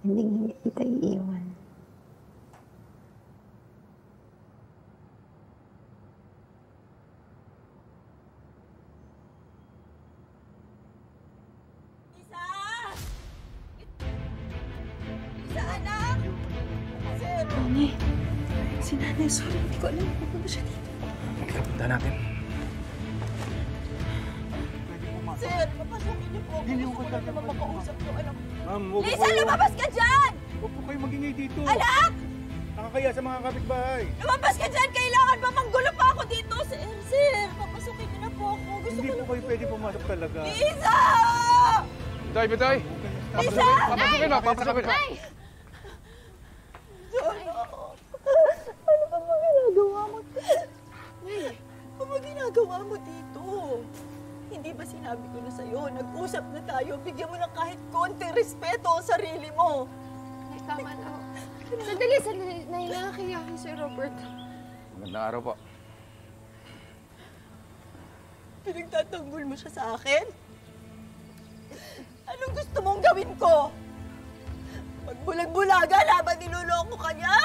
hindi kita iiwan. Lisa! Lisa, anak! Sir! Nanay, si nanay, sorry, hindi ko alam kung ano siya dito. Ikapunta natin. Sir, papasukin niyo po. Gusto ko lang naman makausap yung anak ko. Ma'am, huwag Lisa, lumabas ka dyan! Huwag po kayo magingay dito. Anak! Nakakaya sa mga kapitbahay. Lumabas ka dyan! Kailangan ba manggulo pa ako dito? Sir, papasukin niyo na po ako. Gusto Hindi ko po kayo pwede pumasok talaga. Lisa! Bitoy, Bitoy! Lisa! Papasukin mo, papasukin mo. Nay! Ano ba ginagawa mo? Ano ba ginagawa mo dito? Hindi ba sinabi ko na sa'yo, nag-usap na tayo, bigyan mo ng kahit konting respeto sa sarili mo. Nay, tama na ako. Sandali. Nay, nakakaya kay Sir Robert. Magandang araw po. Pinagtatanggol mo siya sa akin? Anong gusto mong gawin ko? Magbulag-bulaga laban niloloko ka niya?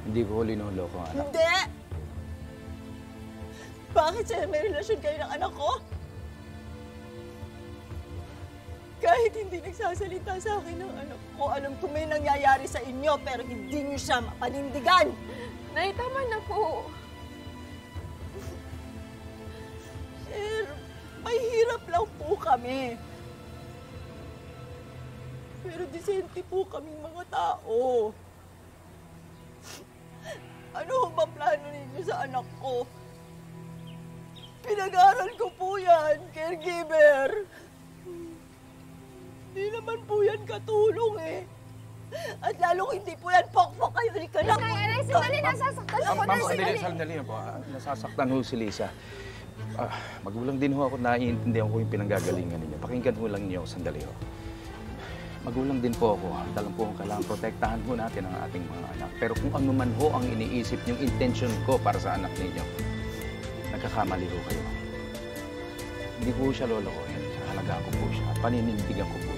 Hindi ko linuloko, anak. Hindi! Bakit sa'yo may relasyon kayo ng anak ko? Kahit hindi nagsasalita sa akin ng anak ko, alam ko may nangyayari sa inyo, pero hindi niyo siya mapanindigan. Nay, tama na po. Sir, may hirap lang po kami. Pero disente po kaming mga tao. Ano ba plano ninyo sa anak ko? Pinag-aral ko po yan, caregiver. Hindi naman po yan katulong eh. At lalong hindi po yan pokpok kayo. Hindi ka na po. Nay, sandali, nasasaktan ako. Ma'am, Nay, sandali po. Nasasaktan ho si Lisa. Magulang din ho ako, naiintindihan ko yung pinanggagalingan ninyo. Pakinggan ho lang niyo, sandali ho. Magulang din po ako. Dalang po ang kailangan protektahan ho natin ang ating mga anak. Pero kung ano man ho ang iniisip niyong intention ko para sa anak ninyo, nagkakamali ho kayo. Hindi po siya lolokohin. Halagaan ko po siya at paninindigan ko po